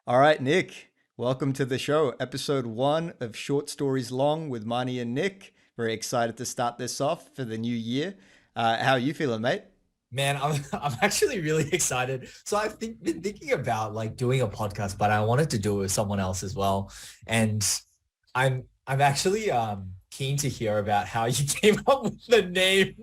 All right, Nick, welcome to the show. Episode one of Short Stories Long with Marnie and Nick. Very excited to start this off for the new year. How are you feeling, mate? Man, I'm actually really excited. So been thinking about like doing a podcast, but I wanted to do it with someone else as well. And I'm actually keen to hear about how you came up with the name.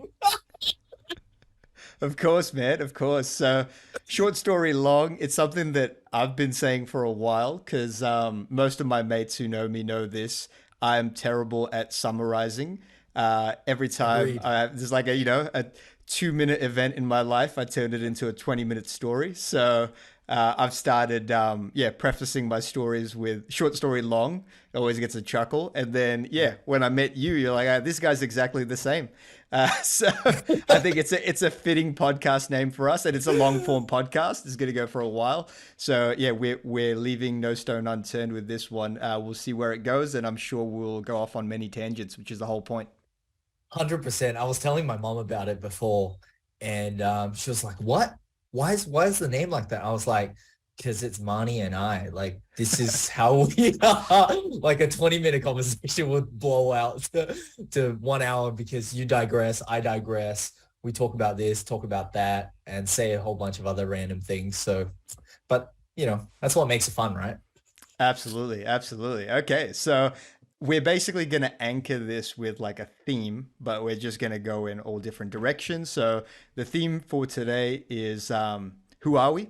Of course, man, of course. So, short story long, it's something that I've been saying for a while because most of my mates who know me know this. I'm terrible at summarizing. Every time Agreed. there's like a 2 minute event in my life, I turn it into a 20-minute story. So, I've started, prefacing my stories with short story long. It always gets a chuckle. And then, Yeah. when I met you, you're like, this guy's exactly the same. So I think it's a fitting podcast name for us, and it's a long form podcast. It's going to go for a while. So yeah, we're leaving no stone unturned with this one. We'll see where it goes, and I'm sure we'll go off on many tangents, which is the whole point. 100%. I was telling my mom about it before, and she was like, "What? Why is the name like that?" I was like, "Because it's Marnie and I. Like, this is how we are." Like a 20-minute conversation would blow out to 1 hour because you digress, I digress. We talk about this, talk about that, and say a whole bunch of other random things. So, but that's what makes it fun, right? Absolutely, absolutely. Okay, so we're basically going to anchor this with like a theme, but we're just going to go in all different directions. So the theme for today is who are we?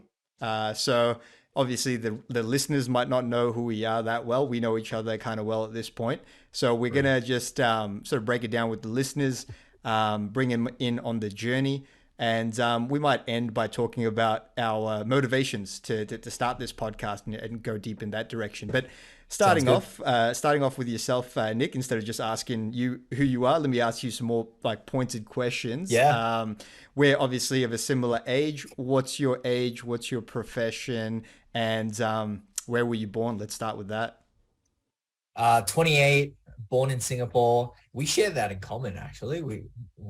So obviously the listeners might not know who we are that well. We know each other kind of well at this point. So we're going True. to just sort of break it down with the listeners, bring them in on the journey. And we might end by talking about our motivations to start this podcast and go deep in that direction. But Sounds good. starting off with yourself, Nick, instead of just asking you who you are, let me ask you some more like pointed questions. Yeah. We're obviously of a similar age. What's your age? What's your profession? And where were you born? Let's start with that. 28, born in Singapore. We share that in common, actually.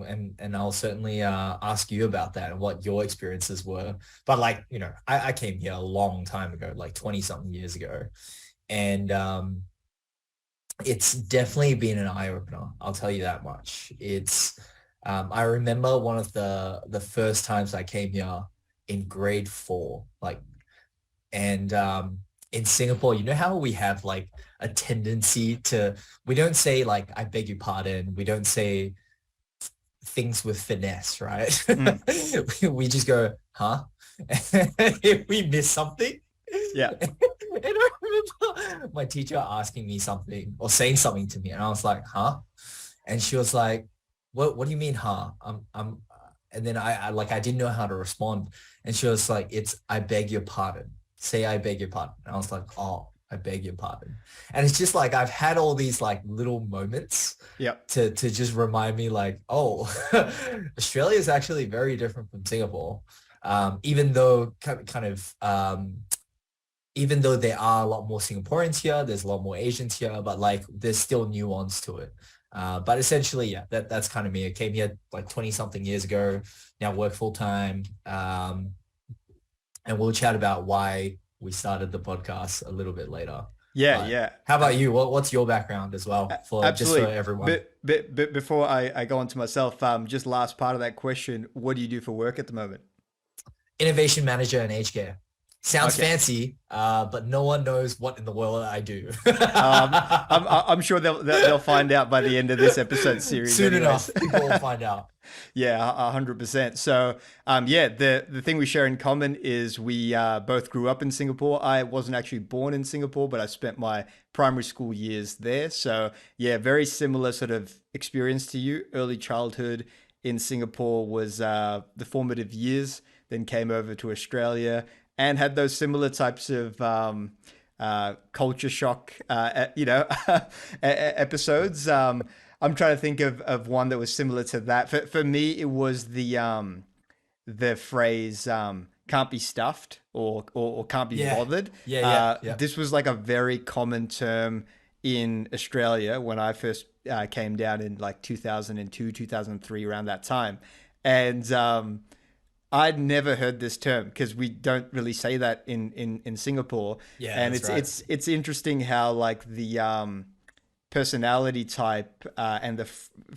And I'll certainly ask you about that and what your experiences were. But like, I came here a long time ago, like 20 something years ago. And it's definitely been an eye opener. I'll tell you that much. I remember one of the first times I came here in grade 4, like and in Singapore, you know how we have like a tendency to, we don't say like, I beg your pardon. We don't say things with finesse, right? Mm, We just go, huh? If we miss something. yeah. And I remember my teacher asking me something or saying something to me. And I was like, huh? And she was like, what do you mean, huh? And then I didn't know how to respond. And she was like, I beg your pardon. Say, I beg your pardon. And I was like, oh, I beg your pardon. And it's just like, I've had all these like little moments Yep. to just remind me like, oh, Australia is actually very different from Singapore. Even though even though there are a lot more Singaporeans here, there's a lot more Asians here, but like there's still nuance to it. But essentially, yeah, that's kind of me. I came here like 20 something years ago, now work full time. And we'll chat about why we started the podcast a little bit later. Yeah. But Yeah. how about you? What's your background as well for just for Absolutely. everyone? But before I go on to myself, just last part of that question, what do you do for work at the moment? Innovation manager in aged care. Sounds Okay. fancy, but no one knows what in the world I do. I'm sure they'll find out by the end of this episode series, Soon anyways. enough, people will find out. Yeah, 100%. So, the thing we share in common is we both grew up in Singapore. I wasn't actually born in Singapore, but I spent my primary school years there. So, yeah, very similar sort of experience to you. Early childhood in Singapore was the formative years, then came over to Australia and had those similar types of culture shock, episodes. I'm trying to think of one that was similar to that. For me, it was the phrase "can't be stuffed" or "can't be Yeah, bothered." yeah, yeah, yeah. This was like a very common term in Australia when I first came down in like 2002, 2003, around that time, and I'd never heard this term because we don't really say that in Singapore, Yeah, and that's right. it's interesting how like the personality type and the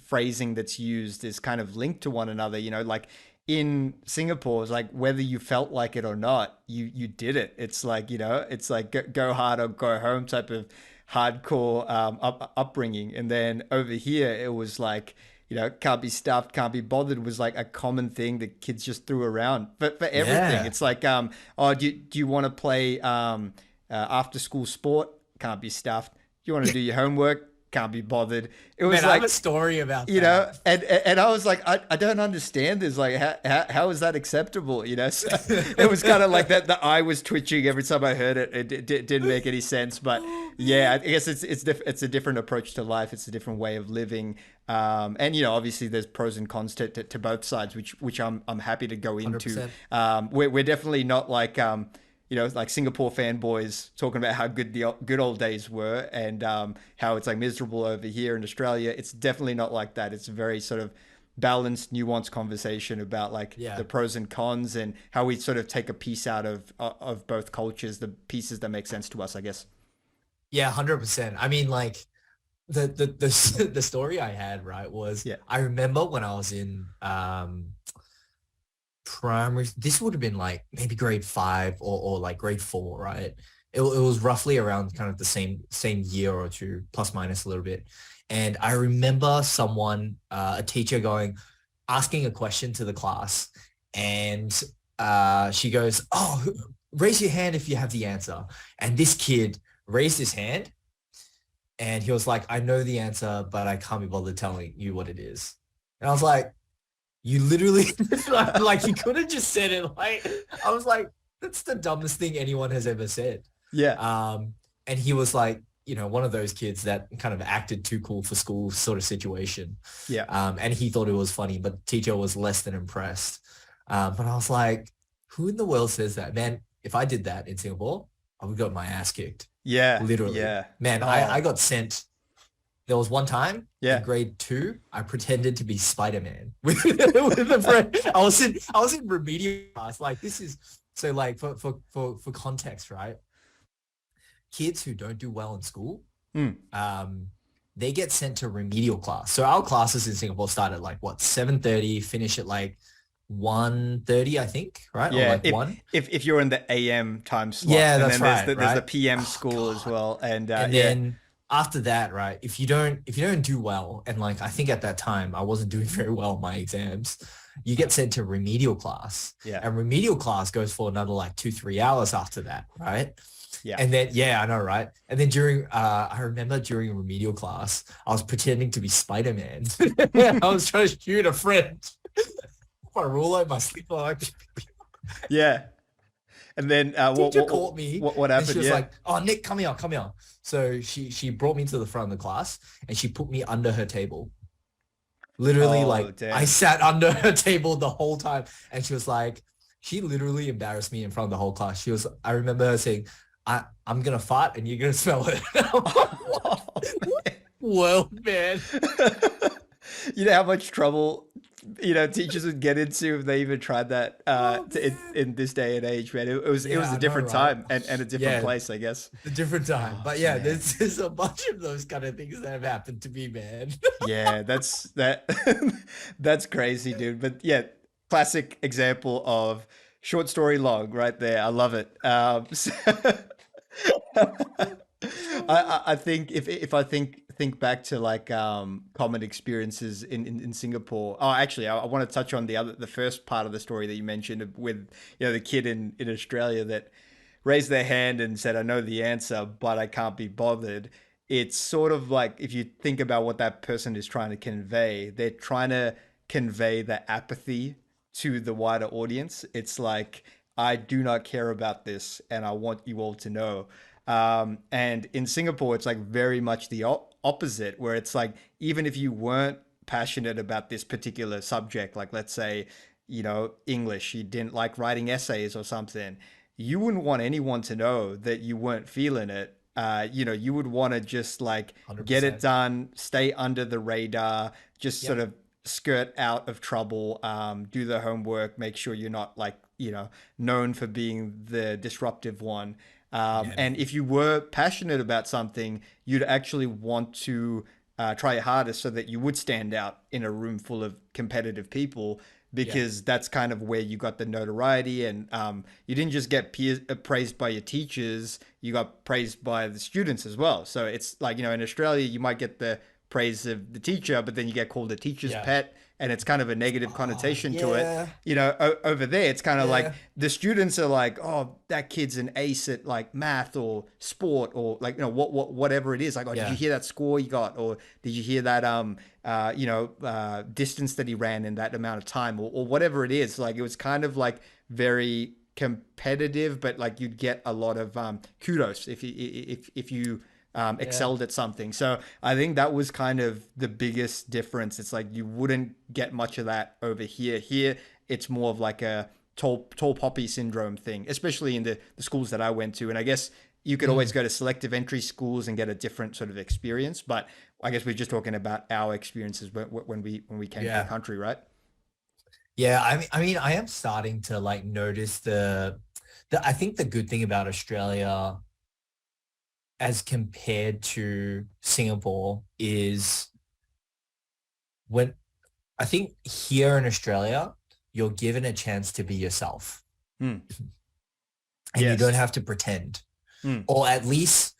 phrasing that's used is kind of linked to one another. You know, like in Singapore, it's like whether you felt like it or not, you did it. It's like, you know, it's like go hard or go home type of hardcore upbringing. And then over here, it was like, you know, can't be stuffed, can't be bothered was like a common thing that kids just threw around for everything. Yeah. It's like, oh, do you want to play after school sport? Can't be stuffed. You want to do your homework? Can't be bothered. It was Man, I have a like, story about you know, that. and I was like, I don't understand this. Like, how is that acceptable? You know, so it was kind of like that. The eye was twitching every time I heard it. It didn't make any sense. But Oh, yeah, man. I guess it's a different approach to life. It's a different way of living. And you know, obviously, there's pros and cons to both sides, which I'm happy to go into. 100%. We're definitely not like you know, like Singapore fanboys talking about how good the good old days were and how it's like miserable over here in Australia. It's definitely not like that. It's a very sort of balanced, nuanced conversation about like Yeah. the pros and cons and how we sort of take a piece out of both cultures, the pieces that make sense to us, I guess. Yeah, 100%. I mean, like the story I had, right, was Yeah. I remember when I was in primary, this would have been like maybe grade 5 or like grade 4, right? It was roughly around kind of the same year or two, plus minus a little bit. And I remember someone, a teacher asking a question to the class, and she goes, "Oh, raise your hand if you have the answer." And this kid raised his hand, and he was like, "I know the answer, but I can't be bothered telling you what it is." And I was like, "You literally," like you could have just said it. Like, I was like, "That's the dumbest thing anyone has ever said." Yeah. And he was like, one of those kids that kind of acted too cool for school sort of situation. Yeah. And he thought it was funny, but the teacher was less than impressed. But I was like, who in the world says that? Man, if I did that in Singapore, I would got my ass kicked. Yeah. Literally. Yeah. Man, I Oh, got sent. There was one time in yeah. grade 2, I pretended to be Spider-Man with a friend. I was in remedial class. Like, this is so, like, for context, right? Kids who don't do well in school, Mm. they get sent to remedial class. So our classes in Singapore start at like what, 7:30, finish at like 1:30, I think, right? Or Yeah, like 1. if you're in the AM time slot, Yeah, and that's then there's right, there's the right? PM Oh school as God. well, and And yeah, then after that, right, if you don't do well, and like I think at that time I wasn't doing very well in my exams, you get sent to remedial class. yeah, And remedial class goes for another like 2-3 hours after that, right? yeah. And then, yeah, I know, right? And then I remember during remedial class, I was pretending to be Spider-Man. I was trying to shoot a friend. My ruler, my sleeper, like, Yeah. And then teacher caught me, what and she happened? was Yeah. like, "Oh, Nick, come here, come here." So she brought me to the front of the class, and she put me under her table. Literally, Oh, like, I damn. sat under her table the whole time, and she was like, she literally embarrassed me in front of the whole class. I remember her saying, I'm gonna fart and you're gonna smell it." I'm like, what? Oh, What man. world, man? You know how much trouble teachers would get into if they even tried that Oh man. in this day and age, man. It was Yeah, a I know, different right? time and a different Yeah, place, I guess. a different time. Oh But yeah, man. there's a bunch of those kind of things that have happened to me, man. Yeah, that's crazy, dude. But yeah, classic example of short story long right there. I love it. I think if I think back to like common experiences in Singapore. Oh, actually, I want to touch on the first part of the story that you mentioned with the kid in Australia that raised their hand and said, "I know the answer, but I can't be bothered." It's sort of like if you think about what that person is trying to convey, they're trying to convey the apathy to the wider audience. It's like, I do not care about this, and I want you all to know. And in Singapore, it's like very much the opposite, where it's like, even if you weren't passionate about this particular subject, like let's say, English, you didn't like writing essays or something, you wouldn't want anyone to know that you weren't feeling it. You would want to just like get it 100%. done, stay under the radar, just sort Yep. of skirt out of trouble, do the homework, make sure you're not like, known for being the disruptive one. Yeah, And if you were passionate about something, you'd actually want to try harder so that you would stand out in a room full of competitive people, yeah, because that's kind of where you got the notoriety. And you didn't just get praised by your teachers, you got praised by the students as well. So it's like, in Australia, you might get the praise of the teacher, but then you get called a teacher's yeah. pet, and it's kind of a negative Oh, connotation to it. yeah, Over there, it's kind of like yeah, the students are like, oh, that kid's an ace at like math or sport, or like, whatever it is. Like, oh, did you yeah, hear that score he got? Or did you hear that, distance that he ran in that amount of time, or whatever it is. Like, it was kind of like very competitive, but like you'd get a lot of kudos if you yeah, excelled at something. So I think that was kind of the biggest difference. It's like you wouldn't get much of that over here. Here, it's more of like a tall poppy syndrome thing, especially in the schools that I went to. And I guess you could always mm, go to selective entry schools and get a different sort of experience. But I guess we're just talking about our experiences when we came to the yeah. country, right? Yeah, I am starting to like notice I think the good thing about Australia as compared to Singapore is when I think here in Australia, you're given a chance to be yourself Hmm. and you don't Yes. have to pretend, Hmm. or at least,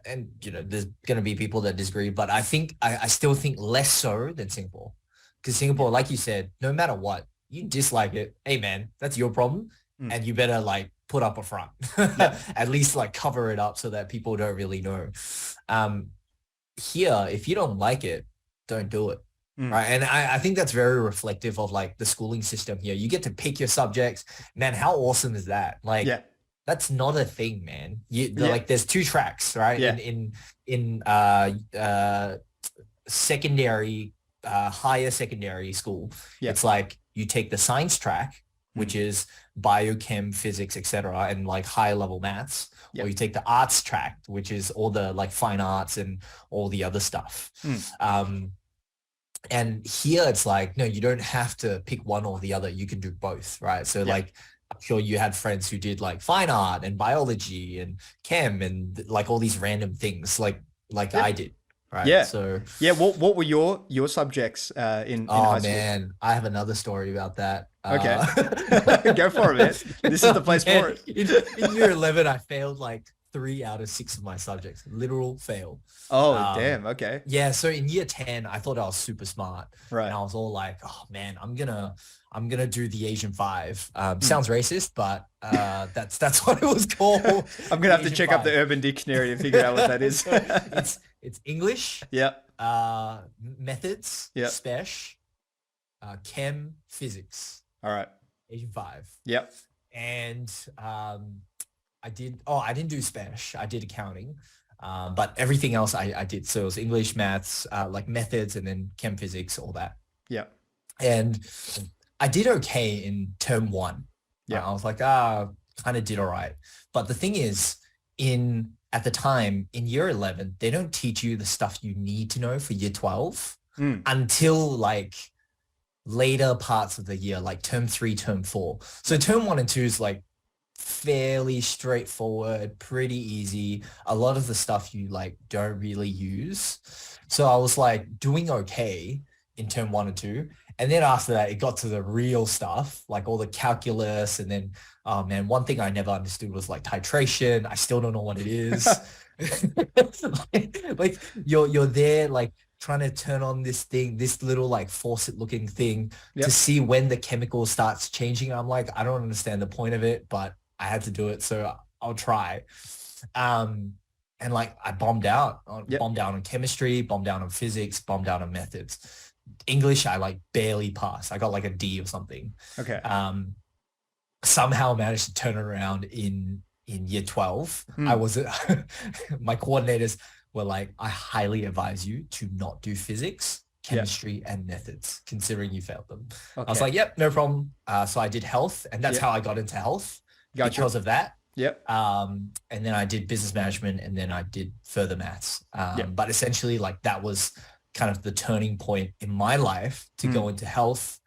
and there's going to be people that disagree, but I still think less so than Singapore. Because Yeah. Singapore, like you said, no matter what, you dislike it. Hey man, that's your problem. Hmm. And you better like put up a front, Yeah. at least like cover it up so that people don't really know. Um, Here, if you don't like it, don't do it. Hmm. Right. And I think that's very reflective of like the schooling system here. You get to pick your subjects. Man, how awesome is that? Like, Yeah. that's not a thing, man. Yeah. Like there's two tracks, right? Yeah. In secondary, higher secondary school, Yeah. it's like you take the science track, Hmm. which is biochem, physics, etc., and like higher level maths, Yeah. or you take the arts track, which is all the like fine arts and all the other stuff. Hmm. And here it's like, no, you don't have to pick one or the other. You can do both, right? So Yeah. like, I'm sure you had friends who did like fine art and biology and chem and like all these random things like Yeah. I did, right? Yeah. So, Yeah. What were your subjects in oh high school? man, I have another story about that. Okay. Go for it, man. This is the place for Man, it. in year 11, I failed like 3 out of 6 of my subjects, literal fail. Oh, Um, damn. Okay. yeah, so in year 10, I thought I was super smart. And Right. I was all like, oh man, I'm gonna do the Asian five. Hmm. Sounds racist, but that's what it was called. I'm gonna The have to Asian check up the five. Urban Dictionary to figure out what that is. So it's English, Yeah. methods, Yeah. spec, chem, physics, All right. Asian five. Yep. And I didn't do spec, I did accounting. But everything else I did. So it was English, maths, like methods, and then chem, physics, all that. Yep. And I did okay in term one. Yeah. I was like, kind of did all right. But the thing is, at the time in year 11, they don't teach you the stuff you need to know for year 12 Mm. until like later parts of the year, like term 3, term 4. So term 1 and 2 is like fairly straightforward, pretty easy. A lot of the stuff you like don't really use. So I was like doing okay in term 1 and 2. And then after that, it got to the real stuff, like all the calculus. And then, oh man, one thing I never understood was like titration. I still don't know what it is. like you're there like trying to turn on this thing, this little like faucet looking thing Yep. to see when the chemical starts changing. I'm like, I don't understand the point of it, but I had to do it. So I'll try. And like I bombed out, Yep. bombed out on chemistry, bombed out on physics, bombed out on methods. English, I like barely passed. I got like a D or something. Okay. Somehow managed to turn it around in year 12. Hmm. I was my coordinators were like, I highly advise you to not do physics, chemistry, and methods, considering you failed them. I was Okay. like, yep, no problem. So I did health, and that's Yep. how I got into health Gotcha. because of that. Yep. And then I did business management, and then I did further maths. Yep. But essentially, like that was kind of the turning point in my life to go Mm. into health.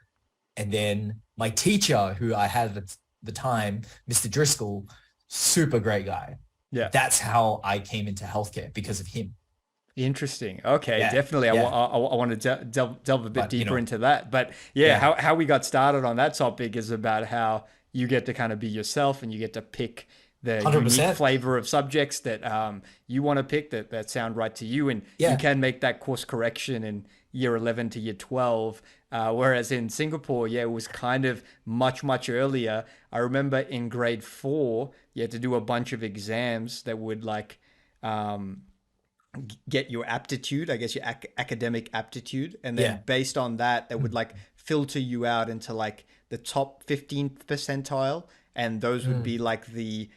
And then my teacher, who I had at the time, Mr. Driscoll, super great guy. Yeah. That's how I came into healthcare, because of him. Interesting. Okay, Yeah. definitely. Yeah. I want to delve a bit But, deeper into that. But yeah, yeah, how we got started on that topic is about how you get to kind of be yourself and you get to pick the unique 100%. flavor of subjects that you want to pick that sound right to you, and you Yeah. can make that course correction in year 11 to year 12. Whereas in Singapore, yeah, it was kind of much earlier. I remember in grade 4, you had to do a bunch of exams that would like um, get your aptitude, I guess your academic aptitude, and then Yeah. based on that, they would like filter you out into like the top 15th percentile, and those would Mm. be like the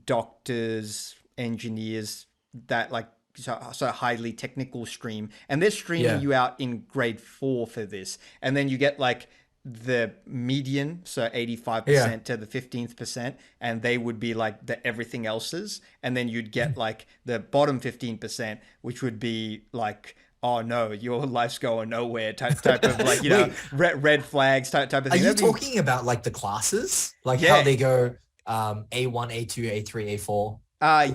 doctors, engineers, that like so highly technical stream, and they're streaming Yeah. you out in grade 4 for this, and then you get like the median, so Yeah. 85% to the 15th percent, and they would be like the everything else's, and then you'd get like the bottom 15%, which would be like, oh no, your life's going nowhere type of like, Wait, red flags type of are thing. you That'd be, talking about like the classes? Like how yeah. they go A1, A2, A3, A4?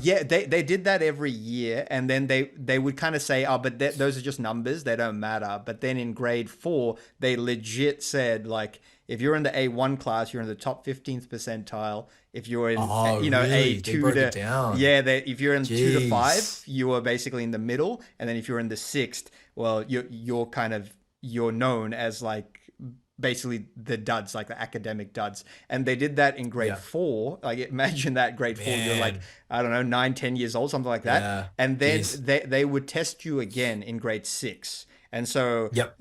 Yeah, they did that every year, and then they would kind of say, oh, but those are just numbers, they don't matter. But then in grade 4, they legit said like, if you're in the A1 class, you're in the top 15th percentile. If you're in, Oh, really? They A2 broke it to, down. yeah, if you're in 2 to 5, Jeez. you are basically in the middle, and then if you're in the 6th, well, you're kind of you're known as like basically the duds, like the academic duds. And they did that in grade Yeah. 4. Like imagine that grade 4, you're like, Man. I don't know, 9, 10 years old, something like that. Yeah. And then Jeez. they would test you again in grade 6. And so, Yep.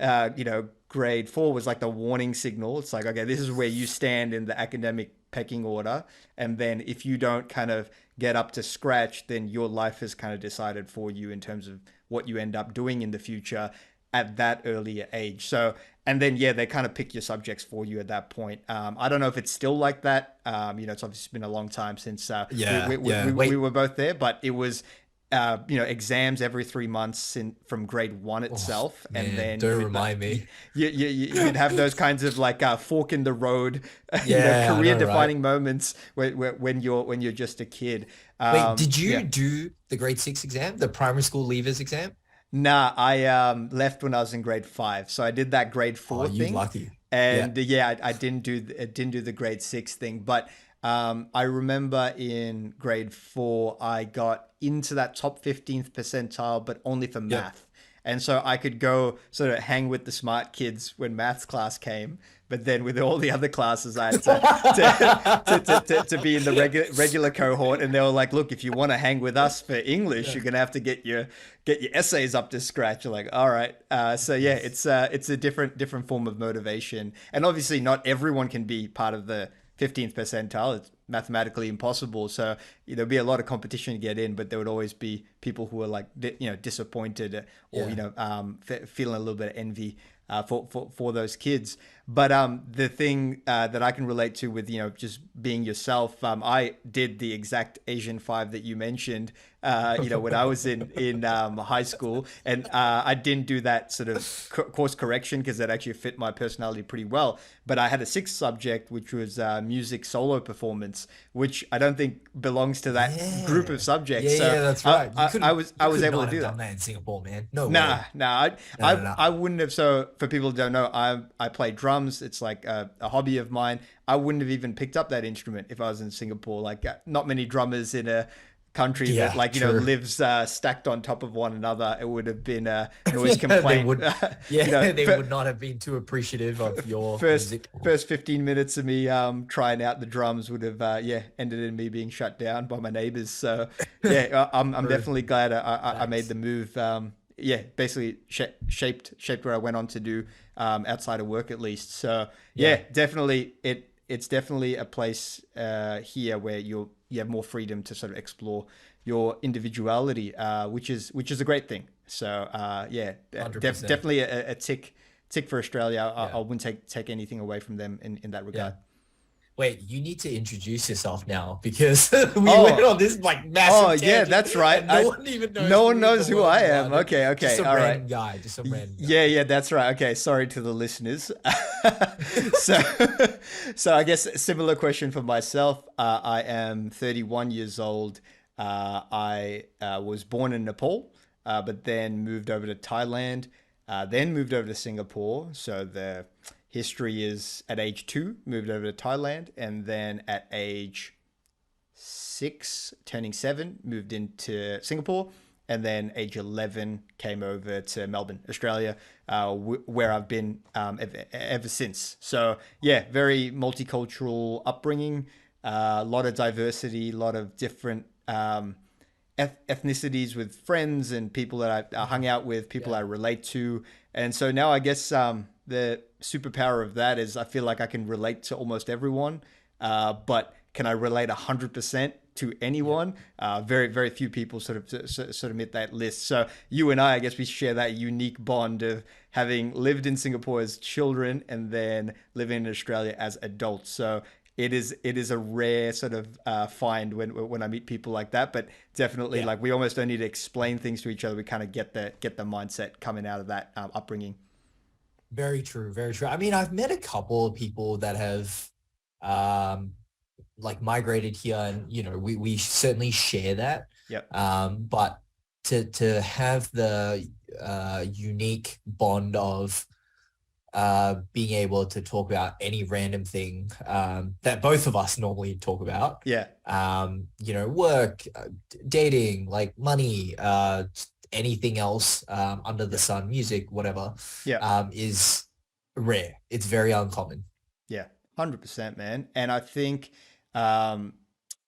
grade 4 was like the warning signal. It's like, okay, this is where you stand in the academic pecking order. And then if you don't kind of get up to scratch, then your life is kind of decided for you in terms of what you end up doing in the future at that earlier age. So, and then yeah, they kind of pick your subjects for you at that point. I don't know if it's still like that. It's obviously been a long time since Yeah. we, Yeah. we Wait. were both there, but it was exams every 3 months from grade 1 Oh, itself, and man. then Don't you'd like remind me. you'd have those kinds of like fork in the road, Yeah, I career know, right? defining moments when you're just a kid. Wait, did you Yeah. do the grade 6 exam, the primary school leavers exam? Nah, I left when I was in grade 5, so I did that grade Oh, 4 you thing, lucky. Yeah. and yeah, I didn't do the grade 6 thing, but I remember in grade 4 I got into that top 15th percentile, but only for Yep. math, and so I could go sort of hang with the smart kids when maths class came. But then with all the other classes, I had to be in the regular cohort, and they were like, "Look, if you want to hang with us for English, Yeah. you're gonna have to get your essays up to scratch." You're like, "All right." So yeah, it's a different form of motivation, and obviously not everyone can be part of the 15th percentile. It's mathematically impossible. So there'll be a lot of competition to get in, but there would always be people who are like disappointed, or Yeah. feeling a little bit of envy for those kids. But the thing that I can relate to with just being yourself, I did the exact Asian 5 that you mentioned. When I was in high school, and I didn't do that sort of course correction because that actually fit my personality pretty well. But I had a sixth subject, which was music solo performance, which I don't think belongs to that group Yeah. of subjects. Yeah, So yeah, that's right. You I couldn't, was you able could to not do have that. done that in Singapore, man. No Nah, way. nah. No, no, no. I wouldn't have. So for people who don't know, I play drums. It's like a hobby of mine. I wouldn't have even picked up that instrument if I was in Singapore. Like not many drummers in a country that Yeah, like true. lives stacked on top of one another. It would have been a noise Yeah, they complaint. would. Yeah, they For, would not have been too appreciative of your first music. first 15 minutes of me trying out the drums would have ended in me being shut down by my neighbors. So yeah, I'm True. definitely glad I made Facts. the move. Yeah, basically shaped what I went on to do outside of work at least. So Yeah, yeah, definitely it's definitely a place here where you have more freedom to sort of explore your individuality, which is a great thing. So yeah, 100%. definitely a tick for Australia. I Yeah. wouldn't take anything away from them in that Yeah. regard. Wait, you need to introduce yourself now because we went Oh, on this like oh massive yeah, tangent that's right. and no one even knows No one who in the knows who world I you are. am. Okay, Just okay, some all right. random guy, just some random Yeah, guy. yeah, that's right. Okay, sorry to the listeners. So, so I guess a similar question for myself. I am 31 years old. I was born in Nepal, but then moved over to Thailand, then moved over to Singapore. So the history is at age 2, moved over to Thailand, and then at age 6, turning 7, moved into Singapore, and then age 11 came over to Melbourne, Australia, where I've been ever since. So yeah, very multicultural upbringing, a lot of diversity, a lot of different ethnicities with friends and people that I hung out with, people Yeah. I relate to. And so now I guess the superpower of that is I feel like I can relate to almost everyone, but can I relate 100% to Yeah. anyone? Very, very few people sort of meet that list. So you and I guess we share that unique bond of having lived in Singapore as children and then living in Australia as adults. So it is a rare sort of find when I meet people like that. But definitely, Yeah. like we almost don't need to explain things to each other. We kind of get the mindset coming out of that upbringing. Very true. Very true. I mean, I've met a couple of people that have um like migrated here and we certainly share that. Yep. But to have the unique bond of being able to talk about any random thing that both of us normally talk about, Yeah. work, dating, like money, anything else under the Yeah. sun, music, whatever, Yeah. is rare. It's very uncommon. Yeah, 100%, man. And I think um,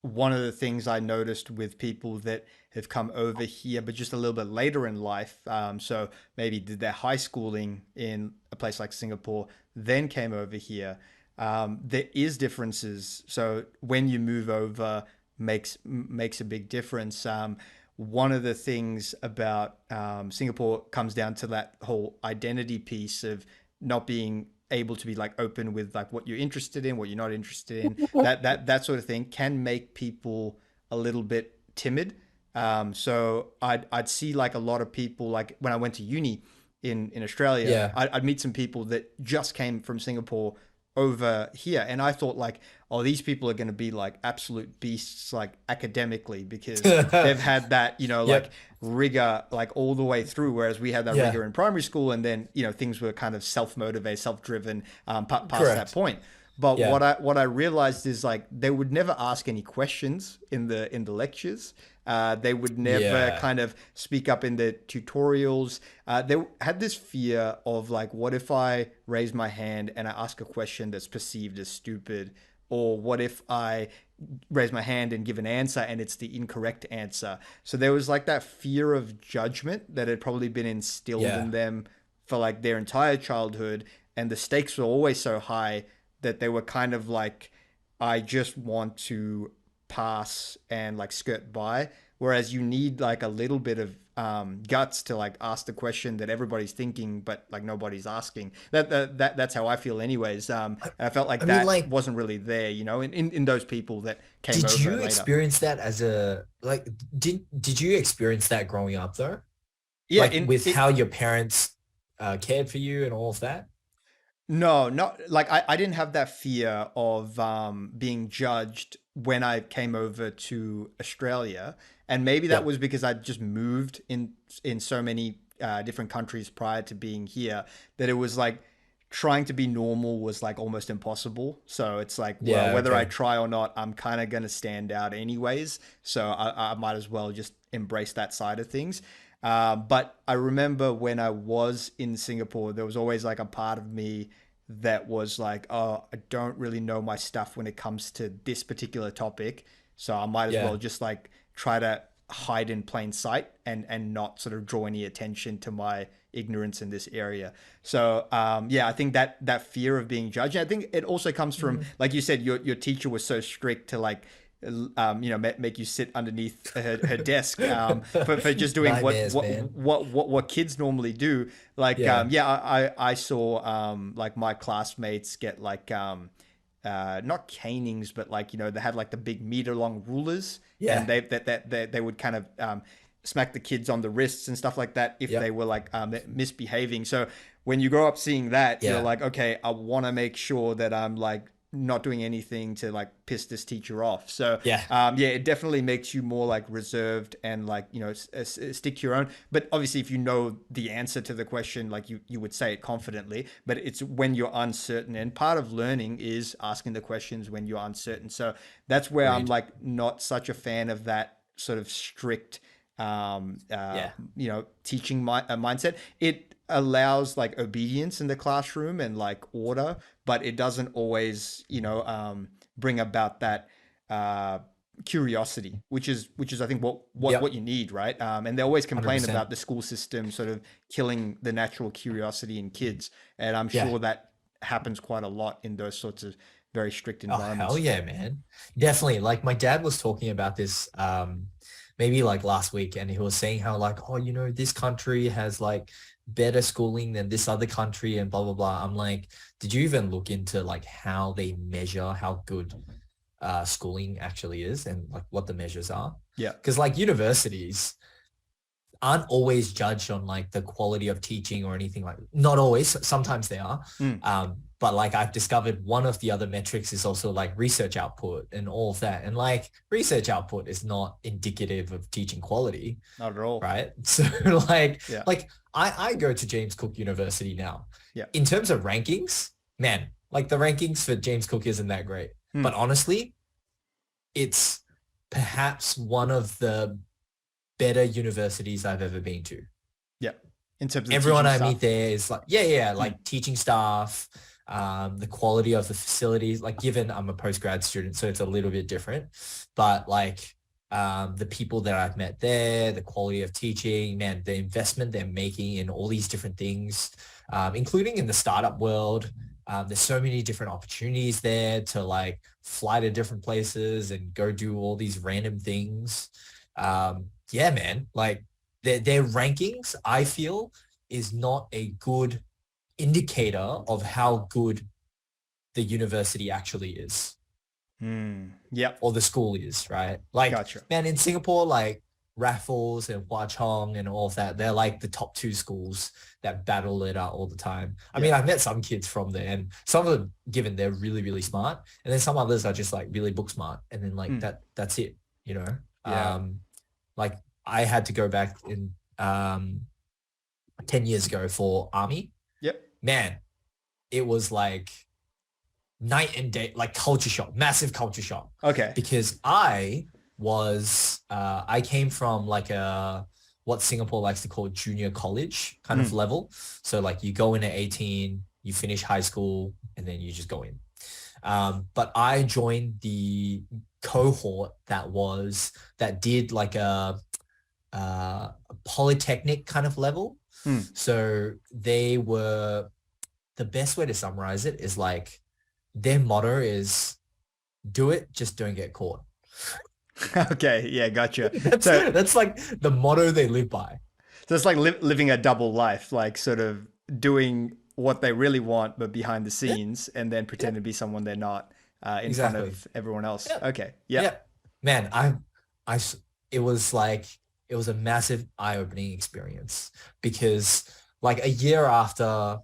one of the things I noticed with people that have come over here, but just a little bit later in life, so maybe did their high schooling in a place like Singapore, then came over here, there is differences. So when you move over, makes a big difference. One of the things about Singapore comes down to that whole identity piece of not being able to be like open with like what you're interested in, what you're not interested in, that sort of thing can make people a little bit timid. So I'd see like a lot of people like when I went to uni in Australia, Yeah. I'd meet some people that just came from Singapore over here, and I thought like, oh, these people are going to be like absolute beasts like academically because they've had that like Yep. rigor like all the way through, whereas we had that Yeah. rigor in primary school, and then things were kind of self-motivated, self-driven past that Correct. point. But Yeah. what I realized is like they would never ask any questions in the lectures. They would never Yeah. kind of speak up in the tutorials. They had this fear of like, what if I raise my hand and I ask a question that's perceived as stupid? Or what if I raise my hand and give an answer and it's the incorrect answer? So there was like that fear of judgment that had probably been instilled Yeah. in them for like their entire childhood. And the stakes were always so high that they were kind of like, I just want to pass and like skirt by. Whereas you need like a little bit of guts to like ask the question that everybody's thinking, but like nobody's asking. That's how I feel, anyways. And I felt like I mean, that like, wasn't really there, in those people that came did over you later. experience that as a like did you experience that growing up though? Yeah, Like in with it. how your parents cared for you and all of that? No, not like I didn't have that fear of being judged when I came over to Australia, and maybe that Yep. was because I just moved in so many different countries prior to being here that it was like trying to be normal was like almost impossible. So it's like, well, Yeah, whether I okay. try or not, I'm kind of gonna stand out anyways. So I might as well just embrace that side of things. But I remember when I was in Singapore, there was always like a part of me that was like, oh, I don't really know my stuff when it comes to this particular topic. So I might as well Yeah. just like try to hide in plain sight and not sort of draw any attention to my ignorance in this area. So yeah, I think that fear of being judged. And I think it also comes from, Mhm. like you said, your teacher was so strict to like make you sit underneath her desk for just doing what Nightmares, what man. what kids normally do. Like Yeah. yeah, I saw like my classmates get like not canings, but like, they had like the big meter long rulers, and Yeah. they would kind of smack the kids on the wrists and stuff like that if they Yep. were like misbehaving. So when you grow up seeing that, you're Yeah. like, okay, I want to make sure that I'm like not doing anything to like piss this teacher off. So Yeah. yeah, it definitely makes you more like reserved and like, stick to your own. But obviously, if you know the answer to the question, like you would say it confidently. But it's when you're uncertain, and part of learning is asking the questions when you're uncertain. So that's where I'm Agreed. like not such a fan of that sort of strict, Yeah. teaching mindset. It allows like obedience in the classroom and like order, but it doesn't always, bring about that uh, curiosity, which is I think what Yep. you need, right? And they always complain 100%. about the school system sort of killing the natural curiosity in kids, and I'm Yeah. sure that happens quite a lot in those sorts of very strict Oh, hell environments. yeah, man. Definitely. Like my dad was talking about this maybe like last week, and he was saying how like, oh, this country has like better schooling than this other country and blah blah blah. I'm like, did you even look into like how they measure how good schooling actually is and like what the measures are? Yeah. Because like universities aren't always judged on like the quality of teaching or anything like not always, sometimes they are. Mm. But like I've discovered one of the other metrics is also like research output and all of that, and like research output is not indicative of teaching quality, Not at all. right? So like Yeah. like I go to James Cook University now. Yeah. In terms of rankings, man, like the rankings for James Cook isn't that great, but honestly it's perhaps one of the better universities I've ever been to. Yeah. In terms of Everyone teaching I stuff. meet there is like, yeah, like teaching staff, the quality of the facilities, like given I'm a postgrad student, so it's a little bit different, but like the people that I've met there, the quality of teaching, man, the investment they're making in all these different things, including in the startup world. There's so many different opportunities there to like fly to different places and go do all these random things. Yeah, man, like their rankings, I feel, is not a good indicator of how good the university actually is Yep. or the school is, right? Like, Gotcha. man, in Singapore, like Raffles and Hwa Chong and all of that, they're like the top two schools that battle it out all the time. I mean, I've met some kids from there, and some of them, given they're really, really smart, and then some others are just like really book smart, and then like that's it, you know? Yeah. Like I had to go back in 10 years ago for army. Yep. Man, it was like night and day, like culture shock, massive culture shock. Okay. Because I came from like what Singapore likes to call junior college kind of level. So like you go in at 18, you finish high school, and then you just go in. But I joined the cohort that did like a polytechnic kind of level. So they were, the best way to summarize it is like their motto is do it, just don't get caught. Okay. Yeah. Gotcha. That's like the motto they live by. So it's like living a double life, like sort of doing what they really want, but behind the scenes, and then pretending to be someone they're not in front Exactly. of everyone else. Yep. Okay. Yeah. Yep. Man, it was like, it was a massive eye-opening experience because like a year in,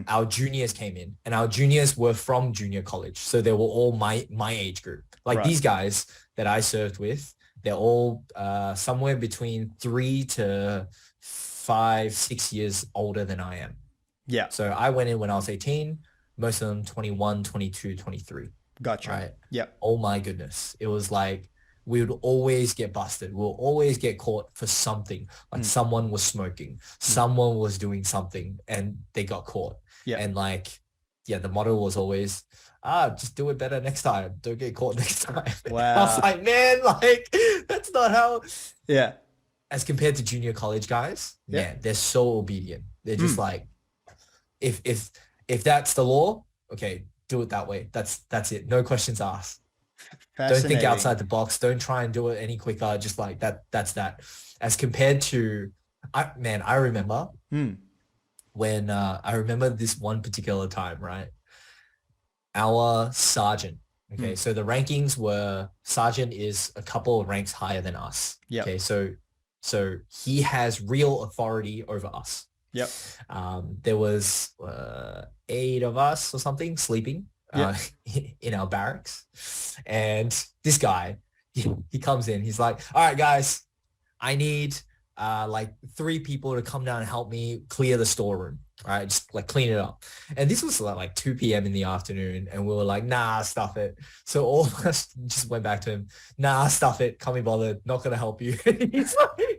our juniors came in, and our juniors were from junior college. So they were all my age group. Like Right. these guys that I served with, they're all somewhere between 3 to 5, 6 years older than I am. Yeah. So I went in when I was 18, most of them 21, 22, 23. Gotcha. Right. Yep. Oh my goodness. It was like, we would always get busted. We'll always get caught for something. Like someone was smoking, someone was doing something, and they got caught. Yeah. And like, yeah, the motto was always, just do it better next time. Don't get caught next time. Wow. I was like, man, like that's not how. Yeah. As compared to junior college guys, man, they're so obedient. They're just like, if that's the law, okay, do it that way. That's it. No questions asked. Don't think outside the box. Don't try and do it any quicker. Just like that. That's that. As compared to, I remember when I remember this one particular time, right? our sergeant. Okay, Mm. so the rankings were sergeant is a couple of ranks higher than us. Yep. Okay, so he has real authority over us. Yep. There was 8 of us or something sleeping Yep. in our barracks, and this guy he comes in. He's like, "All right, guys, I need like 3 people to come down and help me clear the storeroom. All right, just like clean it up." And this was like 2 p.m. in the afternoon, and we were like, "Nah, stuff it." So all of us just went back to him. "Nah, stuff it. Can't be bothered. Not gonna help you."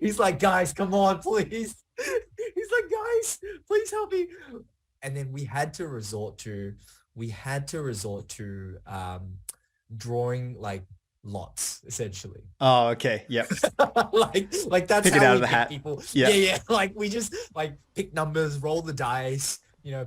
He's like, "Guys, come on, please." He's like, "Guys, please help me." And then we had to resort to drawing like lots essentially. Oh, okay. Yep. like that's Pick it how out we of the pick hat. people. Yeah. Yeah. Like we just like pick numbers, roll the dice,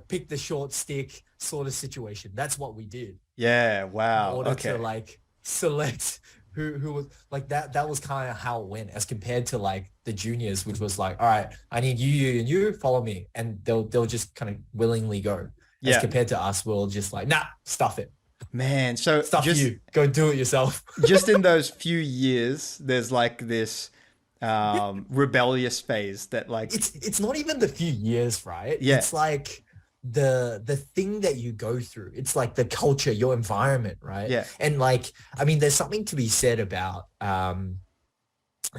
pick the short stick sort of situation. That's what we did Yeah. in Wow. order to Okay. like select who was like that. That was kind of how it went as compared to like the juniors, which was like, all right, I need you, and you follow me, and they'll just kind of willingly go. As Yeah. compared to us, we'll just like, nah, stuff it, Man. So stuff just you, go do it yourself. just in those few years, there's like this rebellious phase that like It's not even the few years, right? yeah. It's like the thing that you go through. It's like the culture, your environment, right? Yeah. And like, I mean, there's something to be said about